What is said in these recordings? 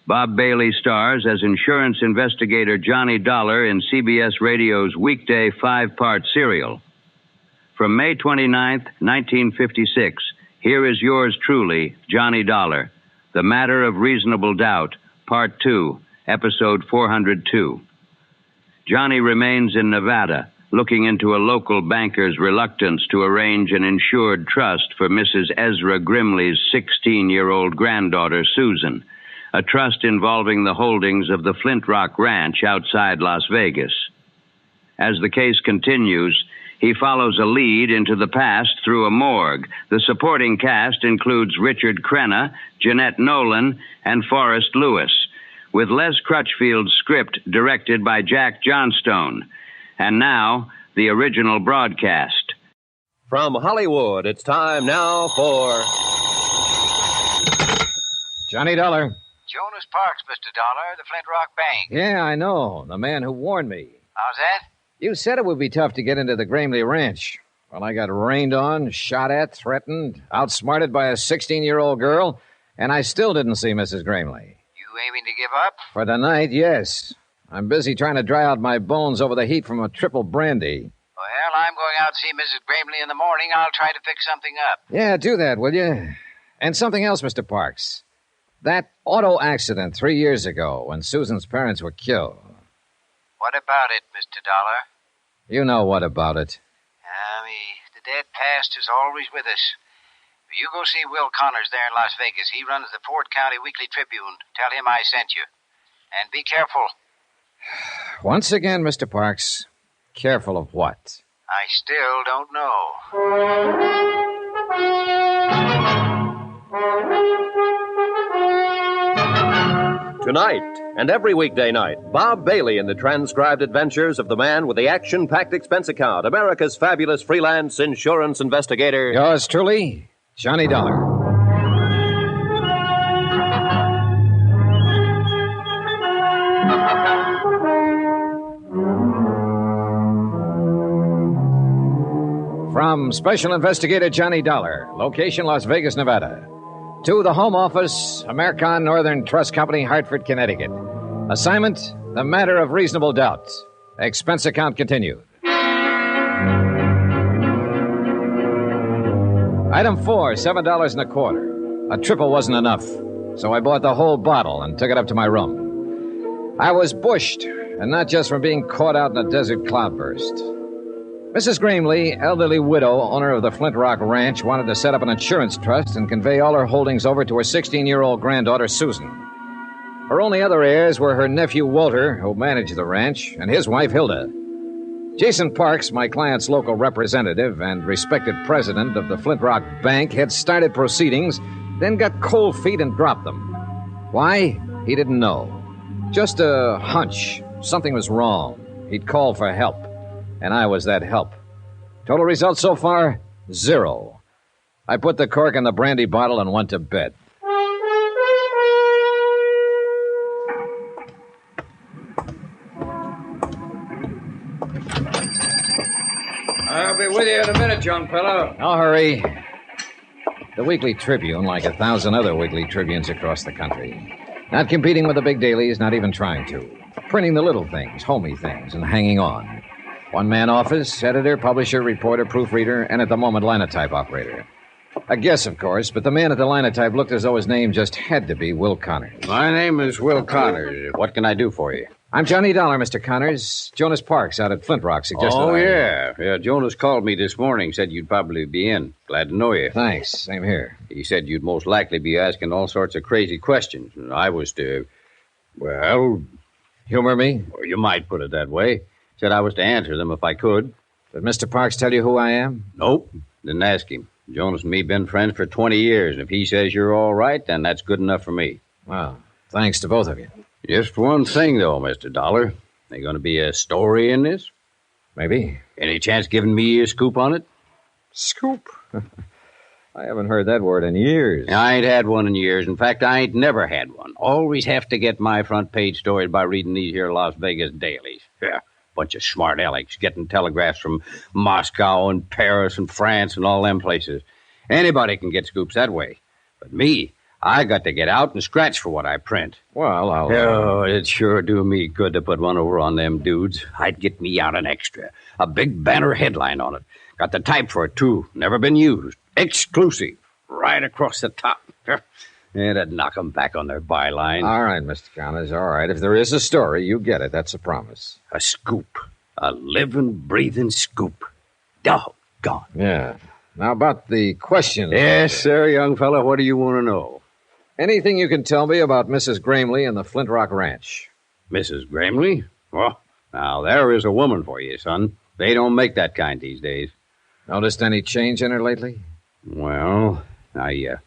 Bob Bailey stars as insurance investigator Johnny Dollar in CBS Radio's weekday 5-part serial. From May 29th, 1956, here is yours truly, Johnny Dollar, The Matter of Reasonable Doubt, Part 2, Episode 402. Johnny remains in Nevada, looking into a local banker's reluctance to arrange an insured trust for Mrs. Ezra Grimley's 16-year-old granddaughter, Susan, a trust involving the holdings of the Flintrock Ranch outside Las Vegas. As the case continues, he follows a lead into the past through a morgue. The supporting cast includes Richard Crenna, Jeanette Nolan, and Forrest Lewis, with Les Crutchfield's script directed by Jack Johnstone. And now, the original broadcast. From Hollywood, it's time now for... Johnny Dollar. Jonas Parks, Mr. Dollar, the Flintrock Bank. Yeah, I know. The man who warned me. How's that? You said it would be tough to get into the Grimley Ranch. Well, I got rained on, shot at, threatened, outsmarted by a 16-year-old girl, and I still didn't see Mrs. Grimley. You aiming to give up? For tonight, yes. I'm busy trying to dry out my bones over the heat from a triple brandy. Well, I'm going out to see Mrs. Grimley in the morning. I'll try to fix something up. Yeah, do that, will you? And something else, Mr. Parks. That auto accident 3 years ago when Susan's parents were killed. What about it, Mr. Dollar? You know what about it. The dead past is always with us. You go see Will Connors there in Las Vegas. He runs the Ford County Weekly Tribune. Tell him I sent you. And be careful. Once again, Mr. Parks, careful of what? I still don't know. Tonight, and every weekday night, Bob Bailey in the transcribed adventures of the man with the action-packed expense account, America's fabulous freelance insurance investigator. Yours truly, Johnny Dollar. From Special Investigator Johnny Dollar, location Las Vegas, Nevada, to the Home Office, American Northern Trust Company, Hartford, Connecticut. Assignment, The Matter of Reasonable Doubt. Expense account continued. Item 4, $7.25. A triple wasn't enough, so I bought the whole bottle and took it up to my room. I was bushed, and not just from being caught out in a desert cloudburst. Mrs. Grimley, elderly widow, owner of the Flintrock Ranch, wanted to set up an insurance trust and convey all her holdings over to her 16-year-old granddaughter, Susan. Her only other heirs were her nephew, Walter, who managed the ranch, and his wife, Hilda. Jason Parks, my client's local representative and respected president of the Flintrock Bank, had started proceedings, then got cold feet and dropped them. Why? He didn't know. Just a hunch. Something was wrong. He'd called for help. And I was that help. Total results so far, 0. I put the cork in the brandy bottle and went to bed. I'll be with you in a minute, young fellow. No hurry. The Weekly Tribune, like 1,000 other Weekly Tribunes across the country. Not competing with the big dailies, not even trying to. Printing the little things, homey things, and hanging on. One-man office, editor, publisher, reporter, proofreader, and at the moment, linotype operator. A guess, of course, but the man at the linotype looked as though his name just had to be Will Connors. My name is Will Connors. What can I do for you? I'm Johnny Dollar, Mr. Connors. Jonas Parks out at Flintrock suggested Yeah, Jonas called me this morning, said you'd probably be in. Glad to know you. Thanks, same here. He said you'd most likely be asking all sorts of crazy questions. And I was to, well... Humor me? Or you might put it that way. Said I was to answer them if I could. Did Mr. Parks tell you who I am? Nope. Didn't ask him. Jonas and me been friends for 20 years, and if he says you're all right, then that's good enough for me. Well, thanks to both of you. Just one thing, though, Mr. Dollar. There going to be a story in this? Maybe. Any chance giving me a scoop on it? Scoop? I haven't heard that word in years. I ain't had one in years. In fact, I ain't never had one. Always have to get my front page stories by reading these here Las Vegas dailies. Yeah. Bunch of smart alecks getting telegraphs from Moscow and Paris and France and all them places. Anybody can get scoops that way. But me, I got to get out and scratch for what I print. Well, I'll... Oh, it sure do me good to put one over on them dudes. I'd get me out an extra. A big banner headline on it. Got the type for it, too. Never been used. Exclusive. Right across the top. It'd knock 'em back on their byline. All right, Mr. Connors, all right. If there is a story, you get it. That's a promise. A scoop. A living, breathing scoop. Doggone. Yeah. Now, about the questions. Yes, sir, young fella. What do you want to know? Anything you can tell me about Mrs. Gramley and the Flintrock Ranch? Mrs. Gramley? Well, now, there is a woman for you, son. They don't make that kind these days. Noticed any change in her lately? Well, I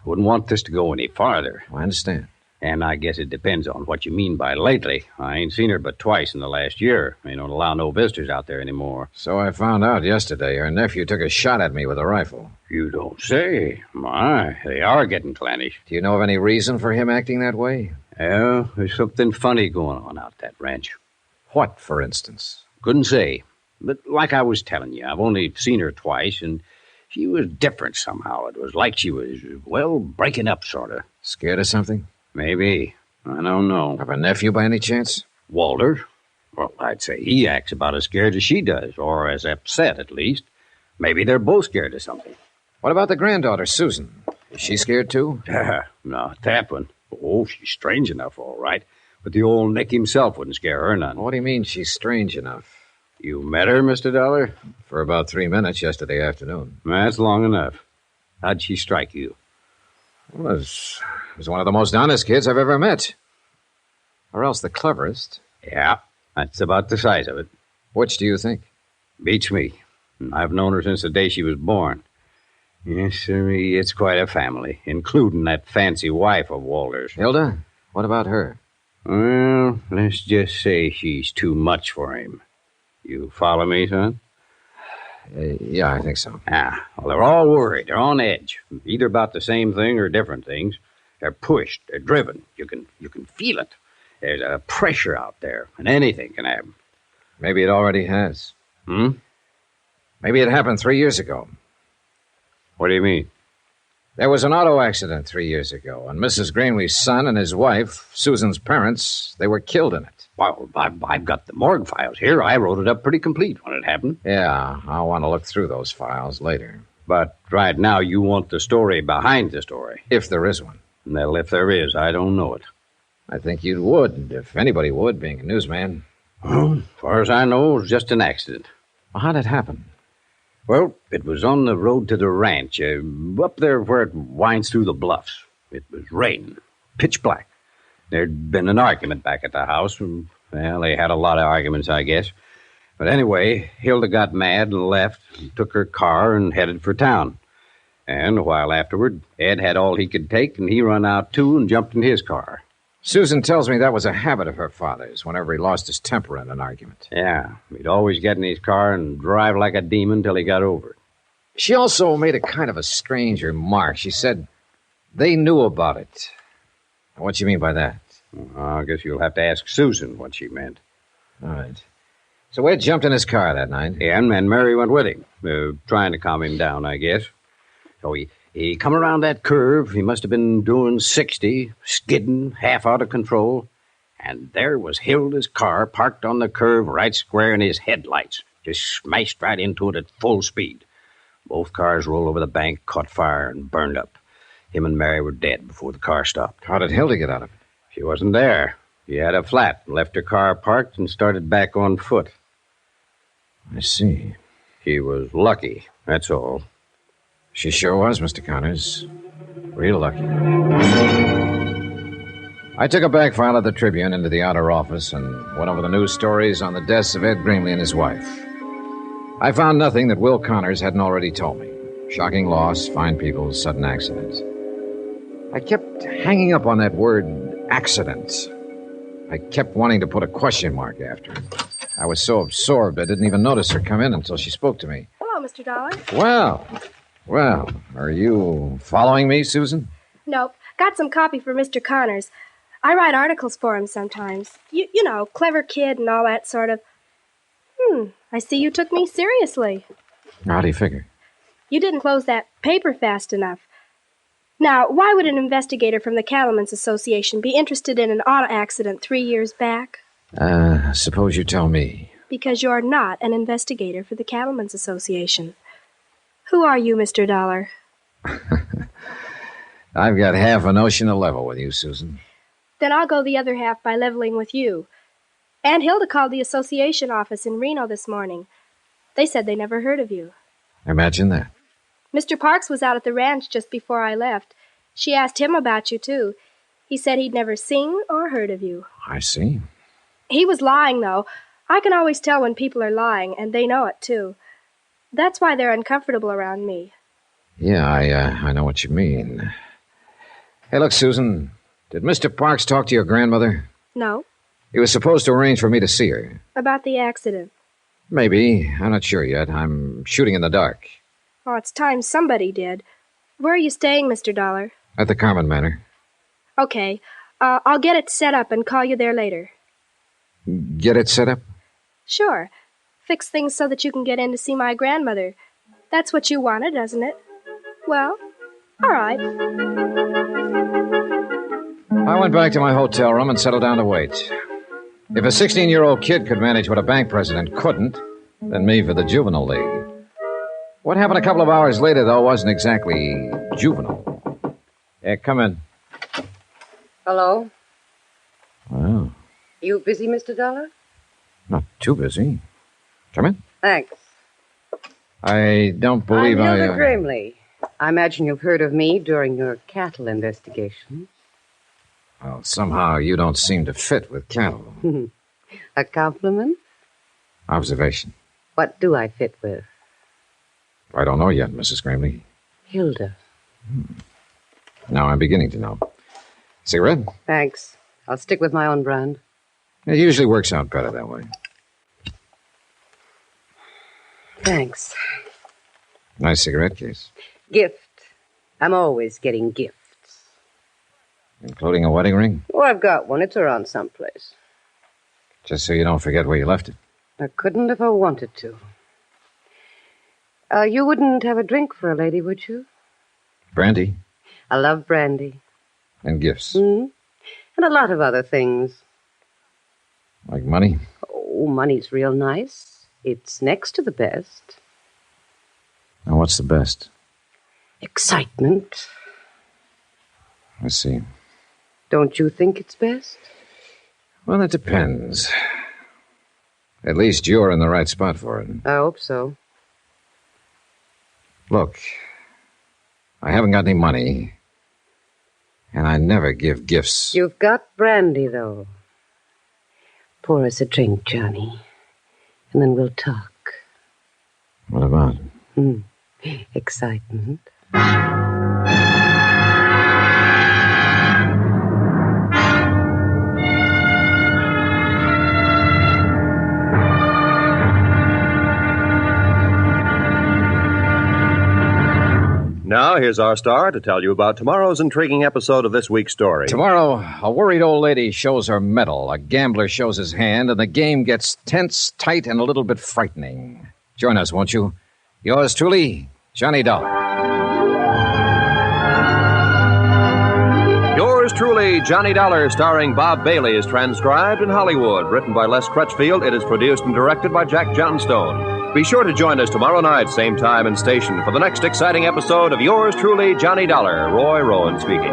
wouldn't want this to go any farther. I understand. And I guess it depends on what you mean by lately. I ain't seen her but twice in the last year. They don't allow no visitors out there anymore. So I found out yesterday her nephew took a shot at me with a rifle. You don't say. My, they are getting clannish. Do you know of any reason for him acting that way? Yeah, there's something funny going on out that ranch. What, for instance? Couldn't say. But like I was telling you, I've only seen her twice, and she was different somehow. It was like she was, well, breaking up, sort of. Scared of something? Maybe. I don't know. Of a nephew by any chance? Walter? Well, I'd say he acts about as scared as she does, or as upset, at least. Maybe they're both scared of something. What about the granddaughter, Susan? Is she scared, too? Not that one. Oh, she's strange enough, all right. But the old Nick himself wouldn't scare her none. What do you mean she's strange enough? You met her, Mr. Dollar? For about 3 minutes yesterday afternoon. That's long enough. How'd she strike you? Well, it was one of the most honest kids I've ever met. Or else the cleverest. Yeah, that's about the size of it. Which do you think? Beats me. I've known her since the day she was born. Yes, sir, it's quite a family, including that fancy wife of Walter's. Hilda? What about her? Well, let's just say she's too much for him. You follow me, son? Yeah, I think so. Well, they're all worried. They're on edge. Either about the same thing or different things. They're pushed. They're driven. You can feel it. There's a pressure out there, and anything can happen. Maybe it already has. Maybe it happened 3 years ago. What do you mean? There was an auto accident 3 years ago, and Mrs. Greenleaf's son and his wife, Susan's parents, they were killed in it. Well, I've got the morgue files here. I wrote it up pretty complete when it happened. Yeah, I'll want to look through those files later. But right now you want the story behind the story. If there is one. Well, if there is, I don't know it. I think you would, if anybody would, being a newsman. Well, as far as I know, it was just an accident. Well, how'd it happen? Well, it was on the road to the ranch, up there where it winds through the bluffs. It was raining, pitch black. There'd been an argument back at the house. Well, they had a lot of arguments, I guess. But anyway, Hilda got mad and left, and took her car and headed for town. And a while afterward, Ed had all he could take, and he run out, too, and jumped in his car. Susan tells me that was a habit of her father's whenever he lost his temper in an argument. Yeah, he'd always get in his car and drive like a demon till he got over it. She also made a kind of a strange remark. She said they knew about it. What do you mean by that? Well, I guess you'll have to ask Susan what she meant. All right. So Ed jumped in his car that night. Yeah, and Mary went with him, trying to calm him down, I guess. So he come around that curve. He must have been doing 60, skidding, half out of control. And there was Hilda's car parked on the curve right square in his headlights. Just smashed right into it at full speed. Both cars rolled over the bank, caught fire, and burned up. Him and Mary were dead before the car stopped. How did Hilda get out of it? She wasn't there. She had a flat, left her car parked, and started back on foot. I see. She was lucky, that's all. She sure was, Mr. Connors. Real lucky. I took a back file of the Tribune into the outer office and went over the news stories on the deaths of Ed Gramley and his wife. I found nothing that Will Connors hadn't already told me. Shocking loss, fine people, sudden accident. I kept hanging up on that word, accident. I kept wanting to put a question mark after it. I was so absorbed I didn't even notice her come in until she spoke to me. Hello, Mr. Dollar. Well, are you following me, Susan? Nope. Got some copy for Mr. Connors. I write articles for him sometimes. You know, clever kid and all that sort of. I see you took me seriously. How do you figure? You didn't close that paper fast enough. Now, why would an investigator from the Cattlemen's Association be interested in an auto accident 3 years back? Suppose you tell me. Because you're not an investigator for the Cattlemen's Association. Who are you, Mr. Dollar? I've got half a notion to level with you, Susan. Then I'll go the other half by leveling with you. Aunt Hilda called the association office in Reno this morning. They said they never heard of you. Imagine that. Mr. Parks was out at the ranch just before I left. She asked him about you, too. He said he'd never seen or heard of you. I see. He was lying, though. I can always tell when people are lying, and they know it, too. That's why they're uncomfortable around me. Yeah, I know what you mean. Hey, look, Susan, did Mr. Parks talk to your grandmother? No. He was supposed to arrange for me to see her. About the accident? Maybe. I'm not sure yet. I'm shooting in the dark. Oh, it's time somebody did. Where are you staying, Mr. Dollar? At the Carmen Manor. Okay. I'll get it set up and call you there later. Get it set up? Sure. Fix things so that you can get in to see my grandmother. That's what you wanted, isn't it? Well, all right. I went back to my hotel room and settled down to wait. If a 16-year-old kid could manage what a bank president couldn't, then me for the juvenile league. What happened a couple of hours later, though, wasn't exactly juvenile. Yeah, come in. Hello? Well, You busy, Mr. Dollar? not too busy. Come in. Thanks. I don't believe I'm Hilda Grimley. I imagine you've heard of me during your cattle investigation. Well, somehow you don't seem to fit with cattle. A compliment? Observation. What do I fit with? I don't know yet, Mrs. Grimley. Hilda. Now I'm beginning to know. Cigarette? Thanks. I'll stick with my own brand. It usually works out better that way. Thanks. Nice cigarette case. Gift. I'm always getting gifts. Including a wedding ring? Oh, I've got one. It's around someplace. Just so you don't forget where you left it. I couldn't if I wanted to. You wouldn't have a drink for a lady, would you? Brandy? I love brandy. And gifts? And a lot of other things. Like money? Oh, money's real nice. It's next to the best. Now, what's the best? Excitement. I see. Don't you think it's best? Well, it depends. At least you're in the right spot for it. I hope so. Look, I haven't got any money, and I never give gifts. You've got brandy, though. Pour us a drink, Johnny, and then we'll talk. What about? Excitement. Now, here's our star to tell you about tomorrow's intriguing episode of this week's story. Tomorrow, a worried old lady shows her mettle, a gambler shows his hand, and the game gets tense, tight, and a little bit frightening. Join us, won't you? Yours truly, Johnny Dollar. Yours truly, Johnny Dollar, starring Bob Bailey, is transcribed in Hollywood. Written by Les Crutchfield, it is produced and directed by Jack Johnstone. Be sure to join us tomorrow night, same time and station, for the next exciting episode of Yours truly, Johnny Dollar. Roy Rowan speaking.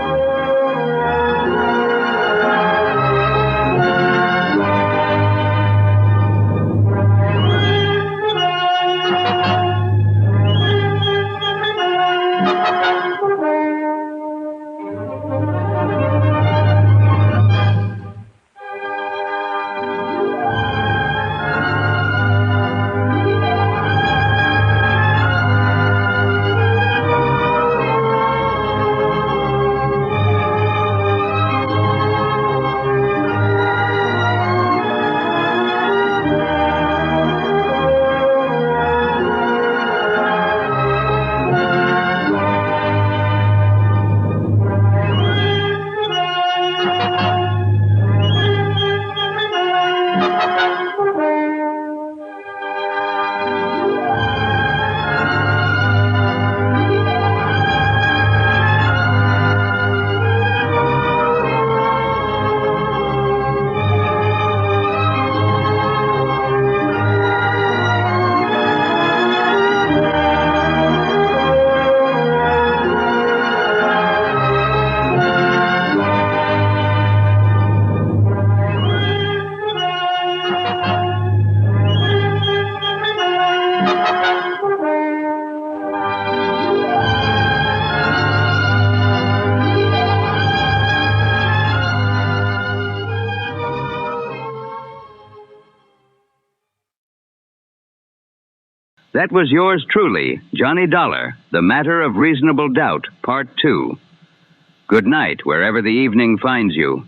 That was yours truly, Johnny Dollar, The Matter of Reasonable Doubt, Part 2. Good night, wherever the evening finds you.